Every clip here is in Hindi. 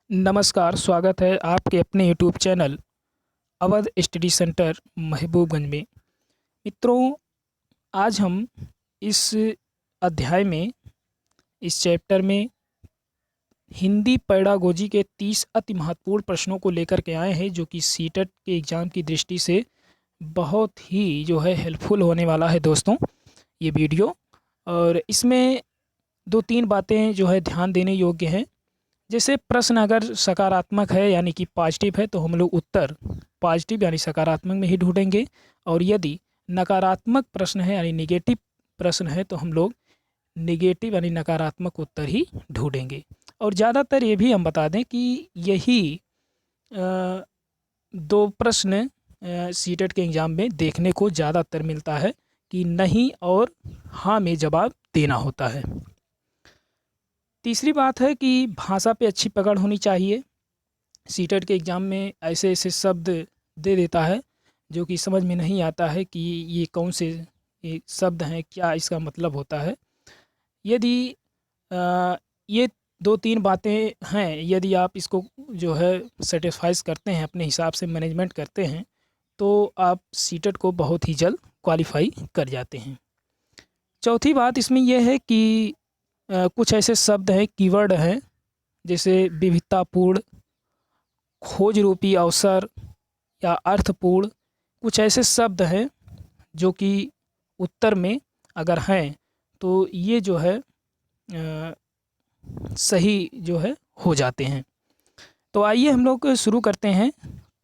नमस्कार, स्वागत है आपके अपने YouTube channel Awadh study centre Mahbubganj में। मित्रों, आज हम इस अध्याय में, इस चैप्टर में हिंदी पेडागोजी के 30 अति महत्वपूर्ण प्रश्नों को लेकर के आए हैं, जो कि सीटेट के एग्ज़ाम की दृष्टि से बहुत ही जो है हेल्पफुल होने वाला है दोस्तों ये वीडियो। और इसमें 2-3 बातें जो है ध्यान देने योग्य हैं। जैसे प्रश्न अगर सकारात्मक है यानी कि पॉजिटिव है तो हम लोग उत्तर पॉजिटिव यानी सकारात्मक में ही ढूंढेंगे, और यदि नकारात्मक प्रश्न है यानी निगेटिव प्रश्न है तो हम लोग निगेटिव यानी नकारात्मक उत्तर ही ढूंढेंगे। और ज़्यादातर ये भी हम बता दें कि यही 2 प्रश्न सीटेट के एग्ज़ाम में देखने को ज़्यादातर मिलता है कि नहीं और हाँ में जवाब देना होता है। तीसरी बात है कि भाषा पे अच्छी पकड़ होनी चाहिए। सीटेट के एग्ज़ाम में ऐसे ऐसे शब्द दे देता है जो कि समझ में नहीं आता है कि ये कौन से ये शब्द हैं, क्या इसका मतलब होता है। यदि ये 2-3 बातें हैं, यदि आप इसको जो है सेटिस्फाइज करते हैं, अपने हिसाब से मैनेजमेंट करते हैं, तो आप सीटेट को बहुत ही जल्द क्वालिफाई कर जाते हैं। चौथी बात इसमें यह है कि कुछ ऐसे शब्द हैं, कीवर्ड हैं, जैसे विविधतापूर्ण, खोज रूपी अवसर या अर्थपूर्ण। कुछ ऐसे शब्द हैं जो कि उत्तर में अगर हैं तो ये जो है सही जो है हो जाते हैं। तो आइए हम लोग शुरू करते हैं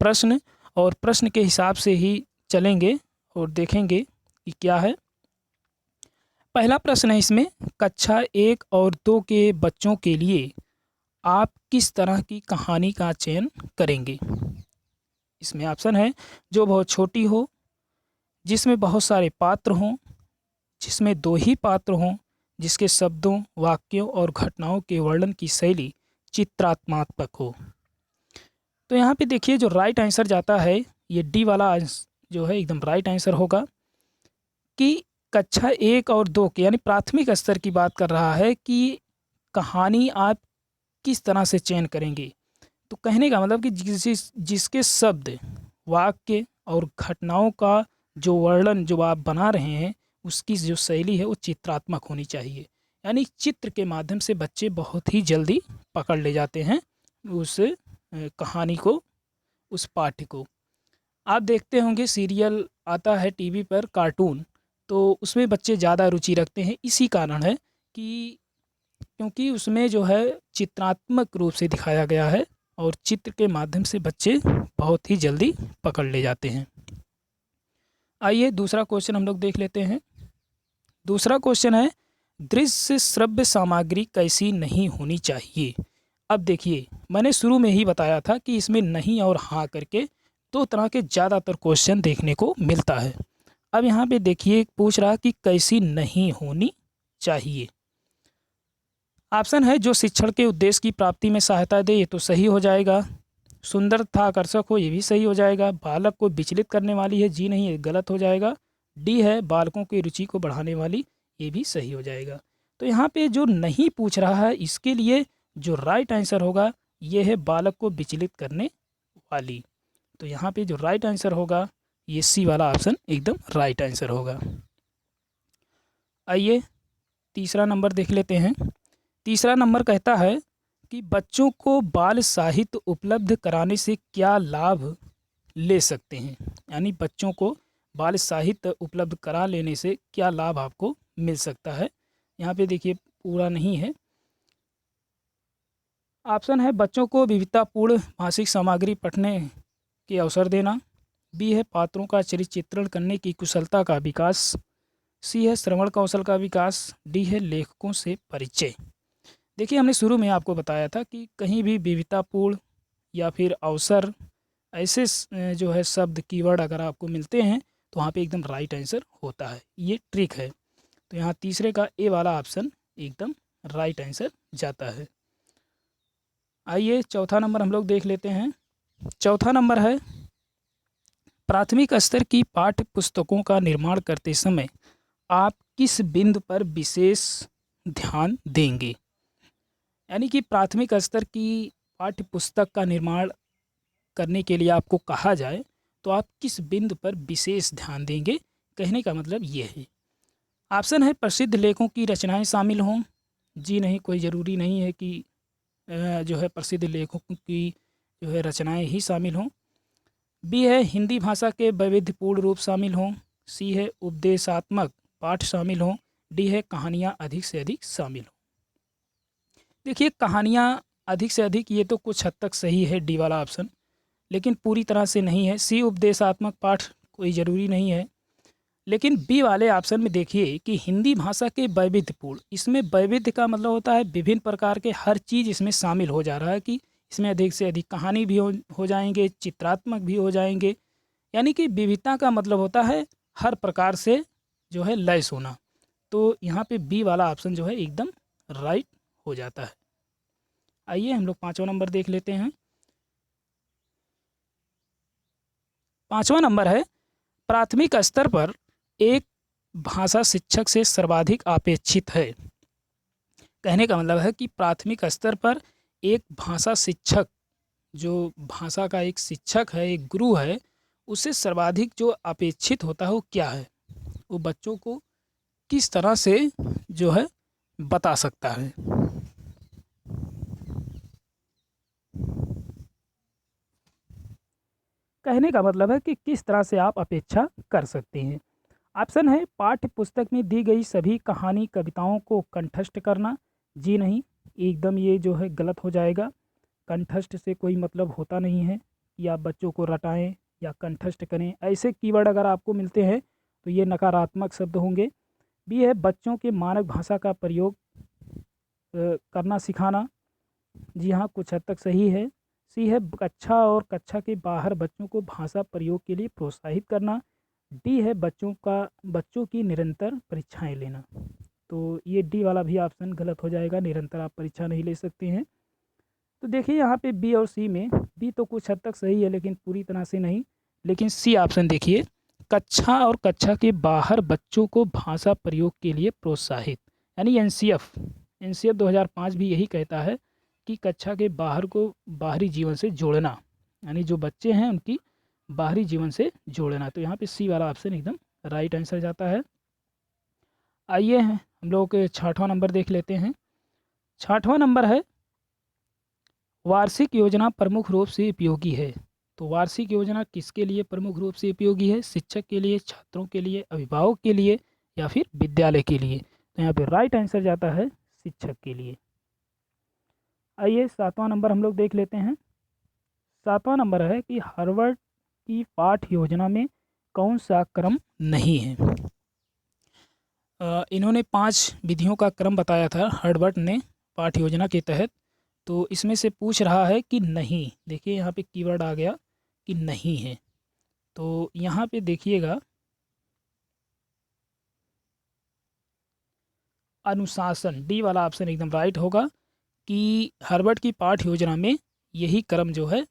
प्रश्न, और प्रश्न के हिसाब से ही चलेंगे और देखेंगे कि क्या है। पहला प्रश्न है इसमें, कक्षा 1 और 2 के बच्चों के लिए आप किस तरह की कहानी का चयन करेंगे। इसमें ऑप्शन है, जो बहुत छोटी हो, जिसमें बहुत सारे पात्र हों, जिसमें 2 ही पात्र हों, जिसके शब्दों, वाक्यों और घटनाओं के वर्णन की शैली चित्रात्मक हो। तो यहाँ पे देखिए जो राइट आंसर जाता है ये डी वाला जो है एकदम राइट आंसर होगा कि कक्षा 1 और 2 के यानी प्राथमिक स्तर की बात कर रहा है कि कहानी आप किस तरह से चयन करेंगे। तो कहने का मतलब कि जिसके शब्द, वाक्य और घटनाओं का जो वर्णन जो आप बना रहे हैं उसकी जो शैली है वो चित्रात्मक होनी चाहिए। यानी चित्र के माध्यम से बच्चे बहुत ही जल्दी पकड़ ले जाते हैं उस कहानी को, उस पाठ्य को। आप देखते होंगे सीरियल आता है टीवी पर, कार्टून, तो उसमें बच्चे ज़्यादा रुचि रखते हैं। इसी कारण है कि क्योंकि उसमें जो है चित्रात्मक रूप से दिखाया गया है और चित्र के माध्यम से बच्चे बहुत ही जल्दी पकड़ ले जाते हैं। आइए दूसरा क्वेश्चन हम लोग देख लेते हैं। दूसरा क्वेश्चन है, दृश्य श्रव्य सामग्री कैसी नहीं होनी चाहिए। अब देखिए मैंने शुरू में ही बताया था कि इसमें नहीं और हाँ करके 2 तरह के ज़्यादातर क्वेश्चन देखने को मिलता है। अब यहाँ पे देखिए पूछ रहा कि कैसी नहीं होनी चाहिए। ऑप्शन है, जो शिक्षण के उद्देश्य की प्राप्ति में सहायता दे, ये तो सही हो जाएगा। सुंदर तथा आकर्षक हो, ये भी सही हो जाएगा। बालक को विचलित करने वाली है, जी नहीं, ये गलत हो जाएगा। डी है, बालकों की रुचि को बढ़ाने वाली, ये भी सही हो जाएगा। तो यहाँ पे जो नहीं पूछ रहा है इसके लिए जो राइट आंसर होगा ये है बालक को विचलित करने वाली। तो यहाँ पे जो राइट आंसर होगा ये सी वाला ऑप्शन एकदम राइट आंसर होगा। आइए तीसरा नंबर देख लेते हैं। तीसरा नंबर कहता है कि बच्चों को बाल साहित्य उपलब्ध कराने से क्या लाभ ले सकते हैं। यानी बच्चों को बाल साहित्य उपलब्ध करा लेने से क्या लाभ आपको मिल सकता है। यहाँ पे देखिए पूरा नहीं है। ऑप्शन है, बच्चों को विविधतापूर्ण भाषिक सामग्री पढ़ने के अवसर देना। बी है, पात्रों का चरित्र चित्रण करने की कुशलता का विकास। सी है, श्रवण कौशल का विकास। डी है, लेखकों से परिचय। देखिए हमने शुरू में आपको बताया था कि कहीं भी विविधतापूर्ण या फिर अवसर ऐसे जो है शब्द, कीवर्ड अगर आपको मिलते हैं तो वहाँ पे एकदम राइट आंसर होता है। ये ट्रिक है। तो यहाँ तीसरे का ए वाला ऑप्शन एकदम राइट आंसर जाता है। आइए चौथा नंबर हम लोग देख लेते हैं। चौथा नंबर है, प्राथमिक स्तर की पाठ्य पुस्तकों का निर्माण करते समय आप किस बिंदु पर विशेष ध्यान देंगे। यानी कि प्राथमिक स्तर की पाठ्य पुस्तक का निर्माण करने के लिए आपको कहा जाए तो आप किस बिंदु पर विशेष ध्यान देंगे? कहने का मतलब ये है। ऑप्शन है प्रसिद्ध लेखों की रचनाएं शामिल हों। जी नहीं, कोई ज़रूरी नहीं है कि जो है प्रसिद्ध लेखकों की जो है रचनाएं ही शामिल हों। बी है हिंदी भाषा के वैविध्यपूर्ण रूप शामिल हों। सी है उपदेशात्मक पाठ शामिल हों। डी है कहानियाँ अधिक से अधिक शामिल हों। देखिए, कहानियाँ अधिक से अधिक ये तो कुछ हद तक सही है, डी वाला ऑप्शन, लेकिन पूरी तरह से नहीं है। सी उपदेशात्मक पाठ कोई ज़रूरी नहीं है। लेकिन बी वाले ऑप्शन में देखिए कि हिंदी भाषा के वैविध्यपूर्ण, इसमें वैविध्य का मतलब होता है विभिन्न प्रकार के हर चीज़ इसमें शामिल हो जा रहा है, कि इसमें अधिक से अधिक कहानी भी हो जाएंगे, चित्रात्मक भी हो जाएंगे, यानी कि विविधता का मतलब होता है हर प्रकार से जो है लैस होना। तो यहाँ पे बी वाला ऑप्शन जो है एकदम राइट हो जाता है। आइए हम लोग 5वां नंबर देख लेते हैं। 5वां नंबर है प्राथमिक स्तर पर एक भाषा शिक्षक से सर्वाधिक अपेक्षित है। कहने का मतलब है कि प्राथमिक स्तर पर एक भाषा शिक्षक, जो भाषा का एक शिक्षक है, एक गुरु है, उससे सर्वाधिक जो अपेक्षित होता है वो क्या है? वो बच्चों को किस तरह से जो है बता सकता है। कहने का मतलब है कि किस तरह से आप अपेक्षा कर सकते हैं। ऑप्शन है पाठ्य पुस्तक में दी गई सभी कहानी कविताओं को कंठस्थ करना। जी नहीं, एकदम ये जो है गलत हो जाएगा। कंठस्थ से कोई मतलब होता नहीं है कि आप बच्चों को रटाएं या कंठस्थ करें। ऐसे कीवर्ड अगर आपको मिलते हैं तो ये नकारात्मक शब्द होंगे। बी है बच्चों के मानक भाषा का प्रयोग करना सिखाना। जी हाँ, कुछ हद तक सही है। सी है कक्षा और कक्षा के बाहर बच्चों को भाषा प्रयोग के लिए प्रोत्साहित करना। डी है बच्चों की निरंतर परीक्षाएं लेना। तो ये डी वाला भी ऑप्शन गलत हो जाएगा, निरंतर आप परीक्षा नहीं ले सकते हैं। तो देखिए यहाँ पे बी और सी में बी तो कुछ हद तक सही है लेकिन पूरी तरह से नहीं। लेकिन सी ऑप्शन देखिए, कक्षा और कक्षा के बाहर बच्चों को भाषा प्रयोग के लिए प्रोत्साहित, यानी एनसीएफ 2005 भी यही कहता है कि कक्षा के बाहर को बाहरी जीवन से जोड़ना, यानी जो बच्चे हैं उनकी बाहरी जीवन से जोड़ना। तो यहाँ पे सी वाला ऑप्शन एकदम राइट आंसर जाता है। आइए हम लोग 6वां नंबर देख लेते हैं। 6वां नंबर है वार्षिक योजना प्रमुख रूप से उपयोगी है। तो वार्षिक योजना किसके लिए प्रमुख रूप से उपयोगी है? शिक्षक के लिए, छात्रों के लिए, अभिभावक के लिए या फिर विद्यालय के लिए? तो यहाँ पे राइट आंसर जाता है शिक्षक के लिए। आइए 7वां नंबर हम लोग देख लेते हैं। 7वां नंबर है कि हार्वर्ड की पाठ योजना में कौन सा क्रम नहीं है? इन्होंने 5 विधियों का क्रम बताया था हार्वर्ड ने पाठ योजना के तहत। तो इसमें से पूछ रहा है कि नहीं। देखिए यहाँ पे कीवर्ड आ गया कि नहीं है। तो यहाँ पे देखिएगा अनुशासन, डी वाला ऑप्शन एकदम राइट होगा कि हार्वर्ड की पाठ योजना में यही क्रम जो है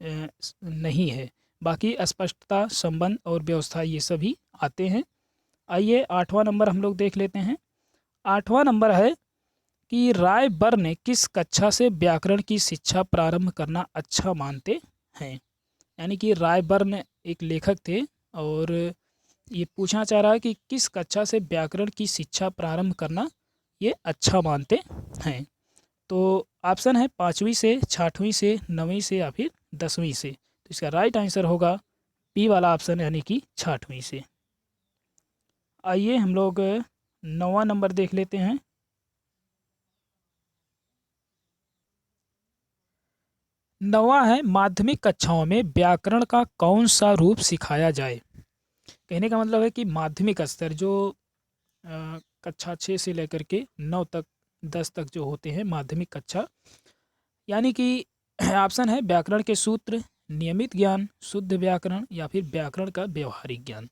नहीं है। बाकी स्पष्टता, संबंध और व्यवस्था ये सभी आते हैं। आइए 8वां नंबर हम लोग देख लेते हैं। 8वां नंबर है कि रायबर्न ने किस कक्षा से व्याकरण की शिक्षा प्रारंभ करना अच्छा मानते हैं? यानी कि रायबर्न एक लेखक थे और ये पूछना चाह रहा है कि किस कक्षा से व्याकरण की शिक्षा प्रारंभ करना ये अच्छा मानते हैं। तो ऑप्शन है 5वीं से, 6वीं से, 9वीं से या फिर 10वीं से। तो इसका राइट आंसर होगा बी वाला ऑप्शन, यानी कि 6वीं से। आइए हम लोग 9वां नंबर देख लेते हैं। 9वां है माध्यमिक कक्षाओं में व्याकरण का कौन सा रूप सिखाया जाए? कहने का मतलब है कि माध्यमिक स्तर जो कक्षा 6 से लेकर के 9 तक, 10 तक जो होते हैं माध्यमिक कक्षा, यानी कि ऑप्शन है व्याकरण के सूत्र, नियमित ज्ञान, शुद्ध व्याकरण या फिर व्याकरण का व्यवहारिक ज्ञान।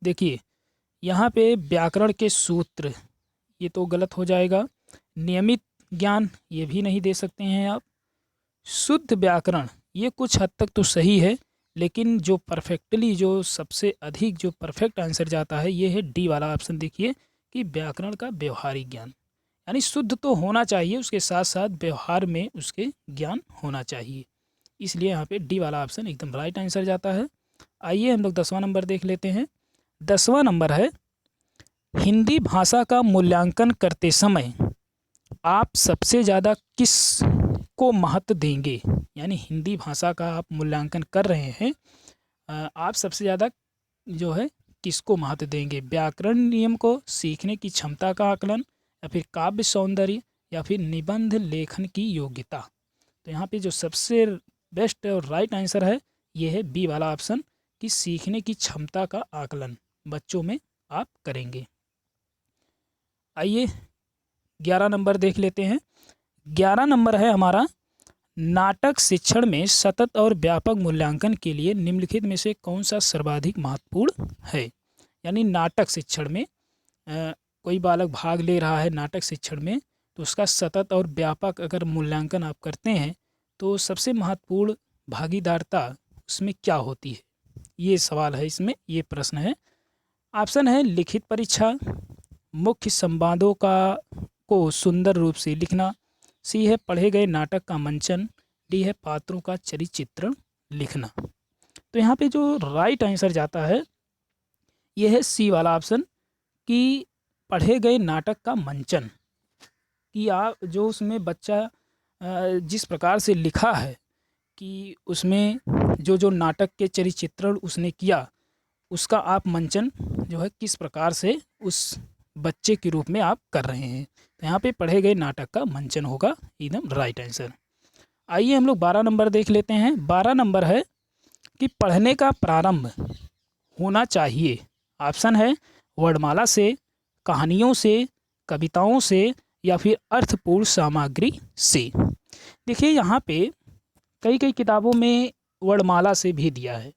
देखिए यहाँ पे व्याकरण के सूत्र ये तो गलत हो जाएगा। नियमित ज्ञान ये भी नहीं दे सकते हैं आप। शुद्ध व्याकरण ये कुछ हद तक तो सही है, लेकिन जो परफेक्टली, जो सबसे अधिक जो परफेक्ट आंसर जाता है ये है डी वाला ऑप्शन। देखिए कि व्याकरण का व्यवहारिक ज्ञान, यानी शुद्ध तो होना चाहिए, उसके साथ साथ व्यवहार में उसके ज्ञान होना चाहिए। इसलिए यहाँ पे डी वाला ऑप्शन एकदम राइट आंसर जाता है। आइए हम लोग 10वां नंबर देख लेते हैं। 10वां नंबर है, हिंदी भाषा का मूल्यांकन करते समय आप सबसे ज़्यादा किस को महत्व देंगे। यानी हिंदी भाषा का आप मूल्यांकन कर रहे हैं, आप सबसे ज़्यादा जो है किसको महत्व देंगे। व्याकरण नियम को, सीखने की क्षमता का आकलन, या फिर काव्य सौंदर्य, या फिर निबंध लेखन की योग्यता। तो यहाँ पे जो सबसे बेस्ट और राइट आंसर है ये है बी वाला ऑप्शन, कि सीखने की क्षमता का आकलन बच्चों में आप करेंगे। आइए 11 नंबर देख लेते हैं। 11 नंबर है हमारा, नाटक शिक्षण में सतत और व्यापक मूल्यांकन के लिए निम्नलिखित में से कौन सा सर्वाधिक महत्वपूर्ण है। यानी नाटक शिक्षण में कोई बालक भाग ले रहा है नाटक शिक्षण में, तो उसका सतत और व्यापक अगर मूल्यांकन आप करते हैं तो सबसे महत्वपूर्ण भागीदारता उसमें क्या होती है, ये सवाल है इसमें, ये प्रश्न है। ऑप्शन है लिखित परीक्षा, मुख्य संवादों को सुंदर रूप से लिखना, सी है पढ़े गए नाटक का मंचन, डी है पात्रों का चरित्र लिखना। तो यहाँ पे जो राइट आंसर जाता है ये है सी वाला ऑप्शन, कि पढ़े गए नाटक का मंचन, कि आप जो उसमें बच्चा जिस प्रकार से लिखा है कि उसमें जो नाटक के चरित्र उसने किया, उसका आप मंचन जो है किस प्रकार से उस बच्चे के रूप में आप कर रहे हैं। तो यहाँ पे पढ़े गए नाटक का मंचन होगा एकदम राइट आंसर। आइए हम लोग 12 नंबर देख लेते हैं। 12 नंबर है कि पढ़ने का प्रारंभ होना चाहिए। ऑप्शन है वर्णमाला से, कहानियों से, कविताओं से, या फिर अर्थपूर्ण सामग्री से। देखिए यहाँ पे कई किताबों में वर्णमाला से भी दिया है,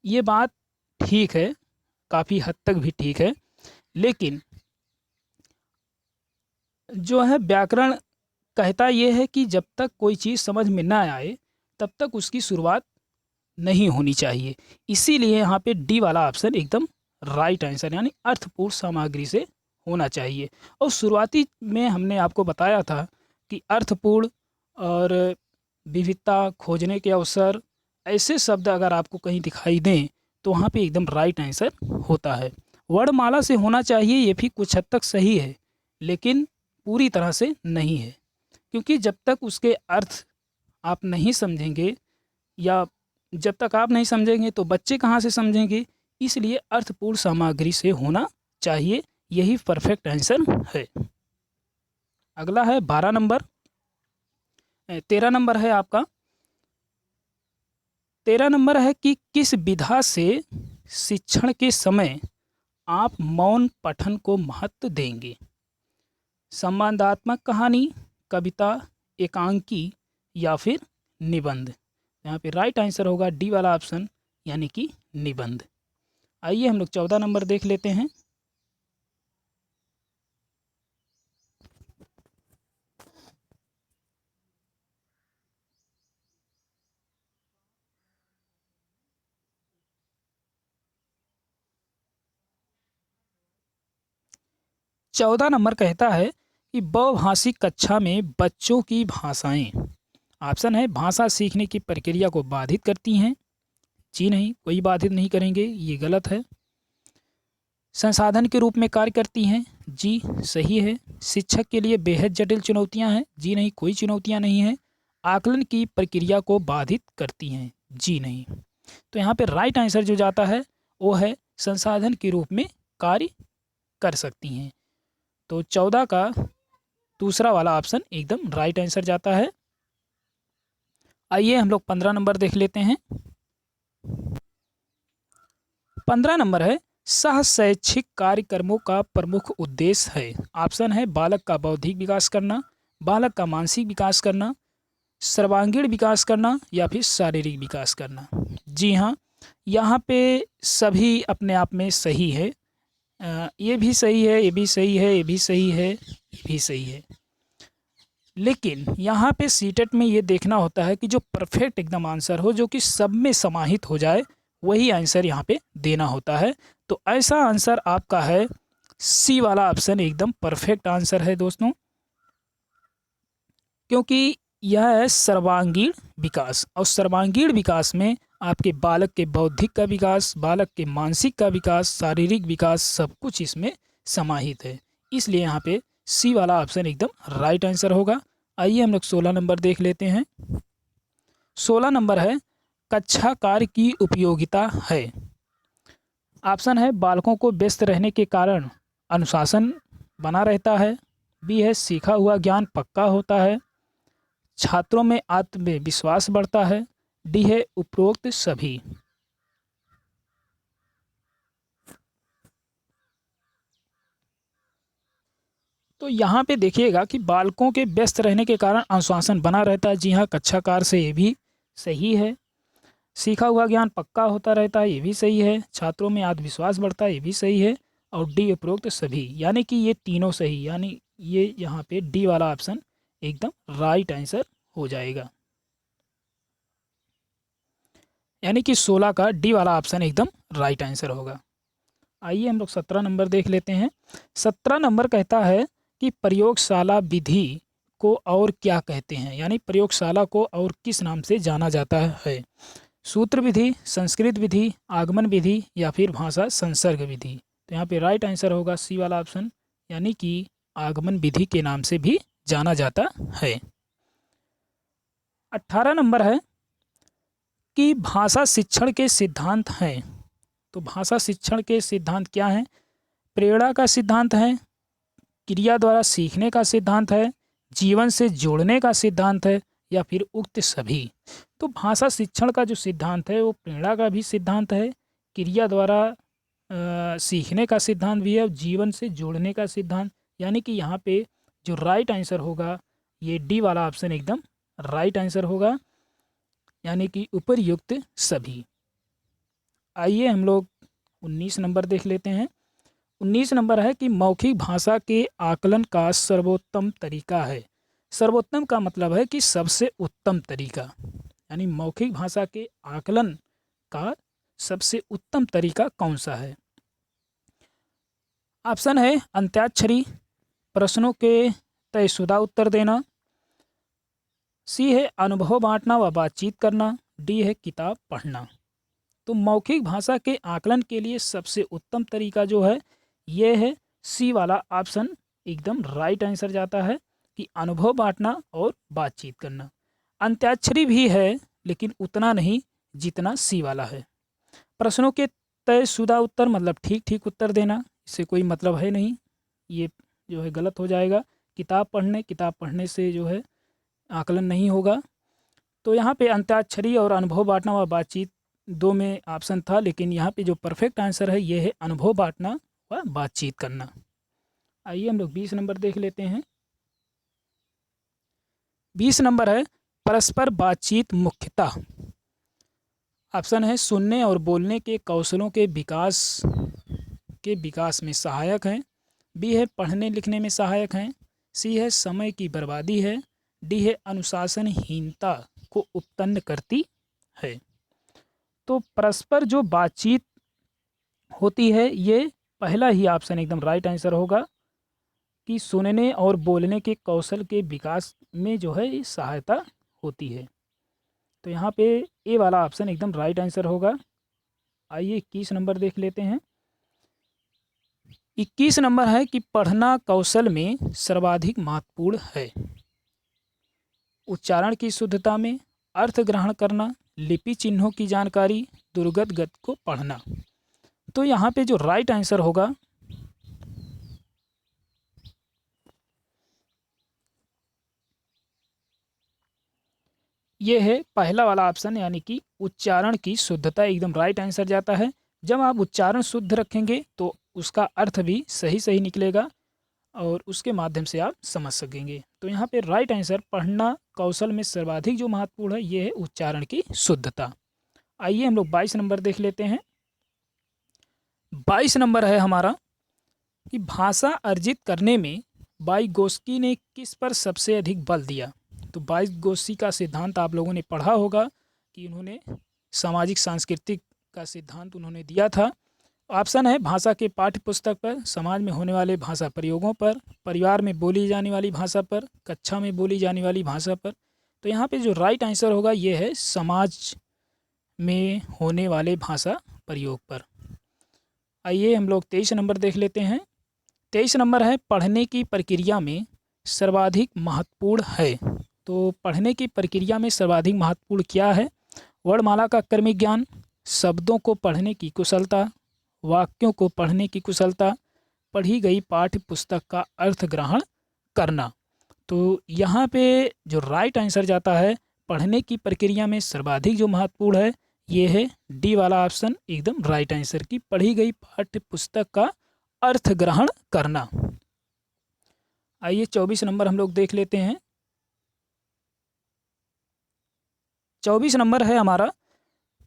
ये बात ठीक है, काफ़ी हद तक भी ठीक है, लेकिन जो है व्याकरण कहता ये है कि जब तक कोई चीज़ समझ में ना आए तब तक उसकी शुरुआत नहीं होनी चाहिए। इसीलिए यहाँ पे डी वाला ऑप्शन एकदम राइट आंसर, यानी अर्थपूर्ण सामग्री से होना चाहिए। और शुरुआती में हमने आपको बताया था कि अर्थपूर्ण और विविधता, खोजने के अवसर, ऐसे शब्द अगर आपको कहीं दिखाई दें तो वहाँ पे एकदम राइट आंसर होता है। वर्णमाला से होना चाहिए, ये भी कुछ हद तक सही है, लेकिन पूरी तरह से नहीं है, क्योंकि जब तक उसके अर्थ आप नहीं समझेंगे, या जब तक आप नहीं समझेंगे तो बच्चे कहाँ से समझेंगे। इसलिए अर्थपूर्ण सामग्री से होना चाहिए, यही परफेक्ट आंसर है। अगला है 12 नंबर। 13 नंबर है आपका। 13 नंबर है कि किस विधा से शिक्षण के समय आप मौन पठन को महत्व देंगे। संवादात्मक कहानी, कविता, एकांकी, या फिर निबंध। यहाँ पे राइट आंसर होगा डी वाला ऑप्शन, यानी कि निबंध। आइए हम लोग 14 नंबर देख लेते हैं। चौदह नंबर कहता है कि बहुभाषिक कक्षा में बच्चों की भाषाएं, ऑप्शन है भाषा सीखने की प्रक्रिया को बाधित करती हैं, जी नहीं, कोई बाधित नहीं करेंगे, ये गलत है। संसाधन के रूप में कार्य करती हैं, जी सही है। शिक्षक के लिए बेहद जटिल चुनौतियां हैं, जी नहीं, कोई चुनौतियां नहीं हैं। आकलन की प्रक्रिया को बाधित करती हैं, जी नहीं। तो यहाँ पे राइट आंसर जो जाता है वो है संसाधन के रूप में कार्य कर सकती हैं। तो 14 का दूसरा वाला ऑप्शन एकदम राइट आंसर जाता है। आइए हम लोग 15 नंबर देख लेते हैं। 15 नंबर है सह शैक्षिक कार्यक्रमों का प्रमुख उद्देश्य है। ऑप्शन है बालक का बौद्धिक विकास करना, बालक का मानसिक विकास करना, सर्वांगीण विकास करना, या फिर शारीरिक विकास करना। जी हाँ, यहाँ पे सभी अपने आप में सही है। ये भी सही है, ये भी सही है, ये भी सही है, ये भी सही है, लेकिन यहाँ पे सीटेट में ये देखना होता है कि जो परफेक्ट एकदम आंसर हो, जो कि सब में समाहित हो जाए, वही आंसर यहाँ पे देना होता है। तो ऐसा आंसर आपका है सी वाला ऑप्शन एकदम परफेक्ट आंसर है दोस्तों। क्योंकि यह है सर्वांगीण विकास, और सर्वांगीण विकास में आपके बालक के बौद्धिक का विकास, बालक के मानसिक का विकास, शारीरिक विकास, सब कुछ इसमें समाहित है। इसलिए यहाँ पे सी वाला ऑप्शन एकदम राइट आंसर होगा। आइए हम लोग 16 नंबर देख लेते हैं। 16 नंबर है कक्षा कार्य की उपयोगिता है। ऑप्शन है बालकों को व्यस्त रहने के कारण अनुशासन बना रहता है। बी है सीखा हुआ ज्ञान पक्का होता है। छात्रों में आत्मविश्वास बढ़ता है। डी है उपरोक्त सभी। तो यहाँ पे देखिएगा कि बालकों के व्यस्त रहने के कारण अनुशासन बना रहता है। जी हाँ, कक्षा कार्य से ये भी सही है। सीखा हुआ ज्ञान पक्का होता रहता है, ये भी सही है। छात्रों में आत्मविश्वास बढ़ता है, ये भी सही है। और डी उपरोक्त सभी, यानी कि ये तीनों सही, यानी ये यहाँ पे डी वाला ऑप्शन एकदम राइट आंसर हो जाएगा। यानी कि 16 का डी वाला ऑप्शन एकदम राइट आंसर होगा। आइए हम लोग 17 नंबर देख लेते हैं। 17 नंबर कहता है कि प्रयोगशाला विधि को और क्या कहते हैं, यानी प्रयोगशाला को और किस नाम से जाना जाता है। सूत्र विधि, संस्कृत विधि, आगमन विधि या फिर भाषा संसर्ग विधि। तो यहाँ पे राइट आंसर होगा सी वाला ऑप्शन, यानी कि आगमन विधि के नाम से भी जाना जाता है। 18 नंबर है कि भाषा शिक्षण के सिद्धांत हैं। तो भाषा शिक्षण के सिद्धांत क्या हैं? प्रेरणा का सिद्धांत है, क्रिया द्वारा सीखने का सिद्धांत है, जीवन से जोड़ने का सिद्धांत है या फिर उक्त सभी। तो भाषा शिक्षण का जो सिद्धांत है वो प्रेरणा का भी सिद्धांत है, क्रिया द्वारा सीखने का सिद्धांत भी है और जीवन से जोड़ने का सिद्धांत। यानी कि यहाँ पे जो राइट आंसर होगा ये डी वाला ऑप्शन एकदम राइट आंसर होगा, यानी कि उपरयुक्त सभी। आइए हम लोग 19 नंबर देख लेते हैं। 19 नंबर है कि मौखिक भाषा के आकलन का सर्वोत्तम तरीका है। सर्वोत्तम का मतलब है कि सबसे उत्तम तरीका, यानी मौखिक भाषा के आकलन का सबसे उत्तम तरीका कौन सा है? ऑप्शन है अंत्याक्षरी, प्रश्नों के तयशुदा उत्तर देना, सी है अनुभव बांटना व बातचीत करना, डी है किताब पढ़ना। तो मौखिक भाषा के आकलन के लिए सबसे उत्तम तरीका जो है ये है सी वाला ऑप्शन एकदम राइट आंसर जाता है कि अनुभव बांटना और बातचीत करना। अंत्याक्षरी भी है लेकिन उतना नहीं जितना सी वाला है। प्रश्नों के तयशुदा उत्तर मतलब ठीक ठीक उत्तर देना, इससे कोई मतलब है नहीं, ये जो है गलत हो जाएगा। किताब पढ़ने से जो है आकलन नहीं होगा। तो यहाँ पे अंत्याक्षरी और अनुभव बांटना व बातचीत दो में ऑप्शन था, लेकिन यहाँ पे जो परफेक्ट आंसर है ये है अनुभव बांटना व बातचीत करना। आइए हम लोग 20 नंबर देख लेते हैं। 20 नंबर है परस्पर बातचीत मुख्यतः। ऑप्शन है सुनने और बोलने के कौशलों के विकास में सहायक हैं, बी है पढ़ने लिखने में सहायक हैं, सी है समय की बर्बादी है, डी है अनुशासनहीनता को उत्पन्न करती है। तो परस्पर जो बातचीत होती है ये पहला ही ऑप्शन एकदम राइट आंसर होगा कि सुनने और बोलने के कौशल के विकास में जो है सहायता होती है। तो यहाँ पे ए वाला ऑप्शन एकदम राइट आंसर होगा। आइए 21 नंबर देख लेते हैं। 21 नंबर है कि पढ़ना कौशल में सर्वाधिक महत्वपूर्ण है। उच्चारण की शुद्धता में, अर्थ ग्रहण करना, लिपि चिन्हों की जानकारी, दुर्गत गद्य को पढ़ना। तो यहाँ पे जो राइट आंसर होगा ये है पहला वाला ऑप्शन, यानी कि उच्चारण की शुद्धता एकदम राइट आंसर जाता है। जब आप उच्चारण शुद्ध रखेंगे तो उसका अर्थ भी सही सही निकलेगा और उसके माध्यम से आप समझ सकेंगे। तो यहाँ पे राइट आंसर पढ़ना कौशल में सर्वाधिक जो महत्वपूर्ण है ये है उच्चारण की शुद्धता। आइए हम लोग 22 नंबर देख लेते हैं। 22 नंबर है हमारा कि भाषा अर्जित करने में वाइगोत्स्की ने किस पर सबसे अधिक बल दिया। तो वाइगोत्स्की का सिद्धांत आप लोगों ने पढ़ा होगा कि उन्होंने सामाजिक सांस्कृतिक का सिद्धांत उन्होंने दिया था ऑप्शन है भाषा के पाठ्य पुस्तक पर, समाज में होने वाले भाषा प्रयोगों पर, परिवार में बोली जाने वाली भाषा पर, कक्षा में बोली जाने वाली भाषा पर। तो यहाँ पे जो राइट आंसर होगा ये है समाज में होने वाले भाषा प्रयोग पर। आइए हम लोग 23 नंबर देख लेते हैं। 23 नंबर है पढ़ने की प्रक्रिया में सर्वाधिक महत्वपूर्ण है। तो पढ़ने की प्रक्रिया में सर्वाधिक महत्वपूर्ण क्या है? वर्णमाला का क्रमिक ज्ञान, शब्दों को पढ़ने की कुशलता, वाक्यों को पढ़ने की कुशलता, पढ़ी गई पाठ्य पुस्तक का अर्थ ग्रहण करना। तो यहाँ पे जो राइट आंसर जाता है पढ़ने की प्रक्रिया में सर्वाधिक जो महत्वपूर्ण है ये है डी वाला ऑप्शन एकदम राइट आंसर की पढ़ी गई पाठ्य पुस्तक का अर्थ ग्रहण करना। आइए 24 नंबर हम लोग देख लेते हैं। 24 नंबर है हमारा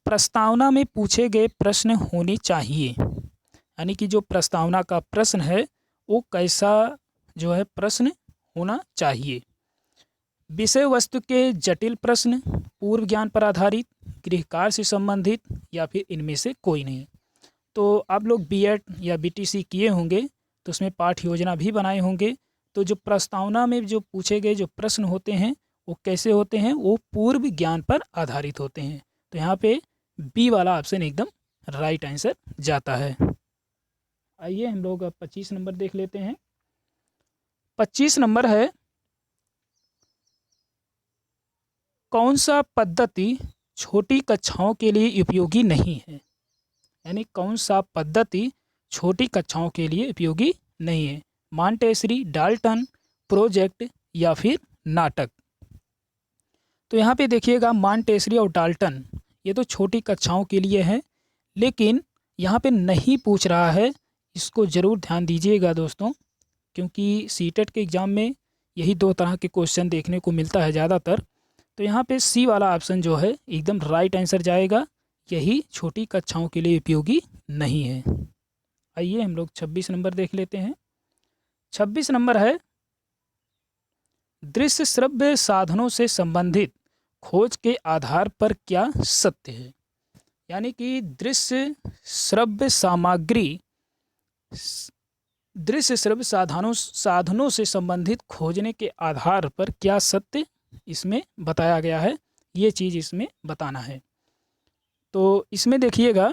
प्रस्तावना में पूछे गए प्रश्न होने चाहिए। यानी कि जो प्रस्तावना का प्रश्न है वो कैसा जो है प्रश्न होना चाहिए। विषय वस्तु के जटिल प्रश्न, पूर्व ज्ञान पर आधारित, गृह कार्य से संबंधित या फिर इनमें से कोई नहीं। तो आप लोग बीएड या बीटीसी किए होंगे तो उसमें पाठ्य योजना भी बनाए होंगे। तो जो प्रस्तावना में जो पूछे गए जो प्रश्न होते हैं वो कैसे होते हैं? वो पूर्व ज्ञान पर आधारित होते हैं। तो यहाँ पे बी वाला ऑप्शन एकदम राइट आंसर जाता है। आइए हम लोग अब 25 नंबर देख लेते हैं। 25 नंबर है कौन सा पद्धति छोटी कक्षाओं के लिए उपयोगी नहीं है? यानी कौन सा पद्धति छोटी कक्षाओं के लिए उपयोगी नहीं है? मॉन्टेसरी, डाल्टन, प्रोजेक्ट या फिर नाटक। तो यहाँ पे देखिएगा मॉन्टेसरी और डाल्टन ये तो छोटी कक्षाओं के लिए है, लेकिन यहाँ पे नहीं पूछ रहा है। इसको ज़रूर ध्यान दीजिएगा दोस्तों, क्योंकि सीटेट के एग्ज़ाम में यही दो तरह के क्वेश्चन देखने को मिलता है ज़्यादातर। तो यहाँ पे सी वाला ऑप्शन जो है एकदम राइट आंसर जाएगा, यही छोटी कक्षाओं के लिए उपयोगी नहीं है। आइए हम लोग 26 नंबर देख लेते हैं। 26 नंबर है दृश्य श्रव्य साधनों से संबंधित खोज के आधार पर क्या सत्य है? यानी कि दृश्य श्रव्य साधनों से संबंधित खोजने के आधार पर क्या सत्य इसमें बताया गया है, ये चीज़ इसमें बताना है। तो इसमें देखिएगा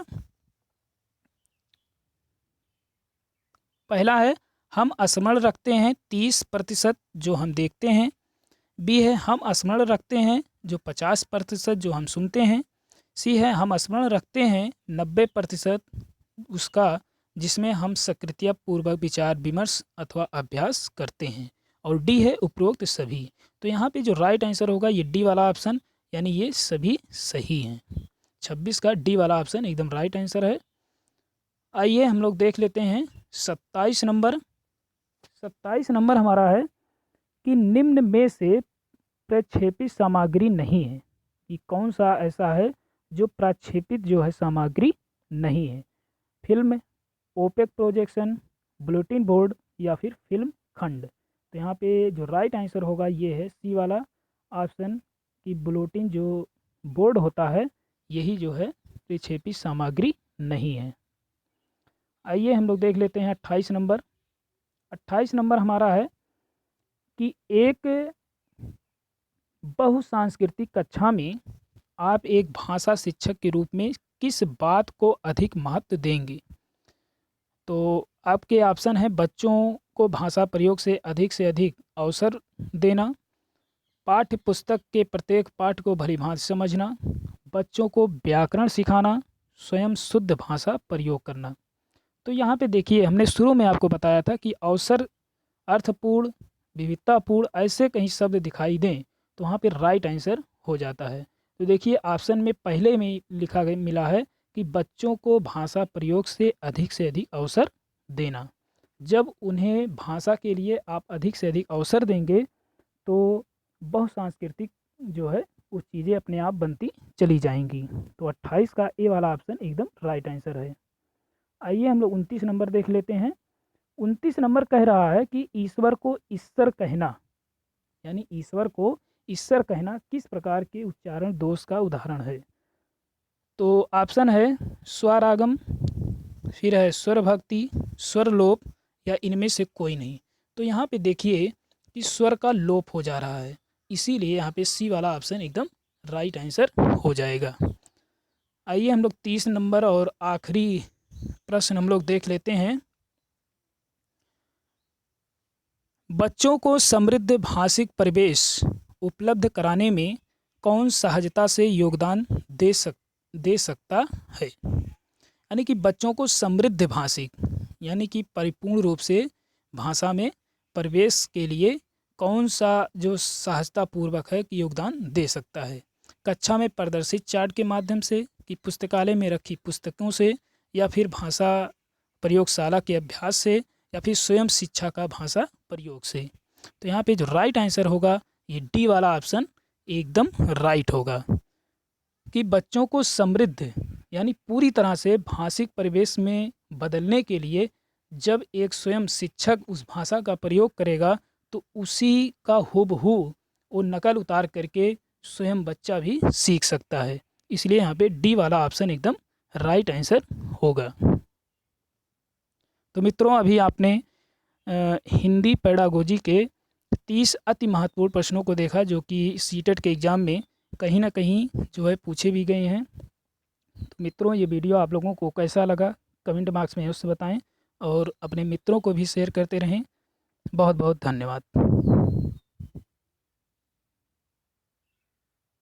पहला है हम स्मरण रखते हैं 30% जो हम देखते हैं। बी है हम स्मरण रखते हैं जो 50% जो हम सुनते हैं। सी है हम स्मरण रखते हैं 90% उसका जिसमें हम सक्रिय पूर्वक विचार विमर्श अथवा अभ्यास करते हैं। और डी है उपरोक्त सभी। तो यहाँ पे जो राइट आंसर होगा ये डी वाला ऑप्शन, यानी ये सभी सही हैं। 26 का डी वाला ऑप्शन एकदम राइट आंसर है। आइए हम लोग देख लेते हैं 27 नंबर। 27 नंबर हमारा है कि निम्न में से प्रक्षेपित सामग्री नहीं है। कि कौन सा ऐसा है जो प्रक्षेपित जो है सामग्री नहीं है? Film, opaque projection, bulletin board या फिर फिल्म खंड। तो यहाँ पे जो राइट आंसर होगा ये है सी वाला ऑप्शन कि बुलेटिन जो बोर्ड होता है यही जो है प्रक्षेपित सामग्री नहीं है। आइए हम लोग देख लेते हैं 28 नंबर। 28 नंबर हमारा है कि एक बहुसांस्कृतिक कक्षा में आप एक भाषा शिक्षक के रूप में किस बात को अधिक महत्व देंगे? तो आपके ऑप्शन है बच्चों को भाषा प्रयोग से अधिक अवसर देना, पाठ्य पुस्तक के प्रत्येक पाठ को भलीभांति समझना, बच्चों को व्याकरण सिखाना, स्वयं शुद्ध भाषा प्रयोग करना। तो यहाँ पे देखिए हमने शुरू में आपको बताया था कि अवसर, अर्थपूर्ण, विविधतापूर्ण ऐसे कहीं शब्द दिखाई दें तो वहाँ पे राइट आंसर हो जाता है। तो देखिए ऑप्शन में पहले में लिखा गया मिला है कि बच्चों को भाषा प्रयोग से अधिक अवसर देना। जब उन्हें भाषा के लिए आप अधिक से अधिक अवसर देंगे तो बहुसांस्कृतिक जो है वो चीज़ें अपने आप बनती चली जाएंगी। तो 28 का ए वाला ऑप्शन एकदम राइट आंसर है। आइए हम लोग 29 नंबर देख लेते हैं। 29 नंबर कह रहा है कि ईश्वर को ईश्वर कहना, यानी ईश्वर को ईश्वर कहना किस प्रकार के उच्चारण दोष का उदाहरण है? तो ऑप्शन है स्वरागम, फिर है स्वर भक्ति, स्वर लोप या इनमें से कोई नहीं। तो यहाँ पे देखिए कि स्वर का लोप हो जा रहा है, इसीलिए यहाँ पे सी वाला ऑप्शन एकदम राइट आंसर हो जाएगा। आइए हम लोग 30 नंबर और आखिरी प्रश्न हम लोग देख लेते हैं। बच्चों को समृद्ध भाषिक परिवेश उपलब्ध कराने में कौन सहजता से योगदान दे सकता है। यानी कि बच्चों को समृद्ध भाषिक यानी कि परिपूर्ण रूप से भाषा में प्रवेश के लिए कौन सा जो सहजतापूर्वक है कि योगदान दे सकता है। कक्षा में प्रदर्शित चार्ट के माध्यम से, कि पुस्तकालय में रखी पुस्तकों से, या फिर भाषा प्रयोगशाला के अभ्यास से, या फिर स्वयं शिक्षा का भाषा प्रयोग से। तो यहाँ पे जो राइट आंसर होगा ये डी वाला ऑप्शन एकदम राइट होगा कि बच्चों को समृद्ध यानी पूरी तरह से भाषिक परिवेश में बदलने के लिए जब एक स्वयं शिक्षक उस भाषा का प्रयोग करेगा तो उसी का हूबहू वो नकल उतार करके स्वयं बच्चा भी सीख सकता है। इसलिए यहाँ पे डी वाला ऑप्शन एकदम राइट आंसर होगा। तो मित्रों, अभी आपने हिंदी पेडागोजी के 30 अति महत्वपूर्ण प्रश्नों को देखा जो कि सीटेट के एग्ज़ाम में कहीं ना कहीं जो है पूछे भी गए हैं। तो मित्रों, ये वीडियो आप लोगों को कैसा लगा कमेंट बॉक्स में अवश्य बताएं और अपने मित्रों को भी शेयर करते रहें। बहुत बहुत धन्यवाद।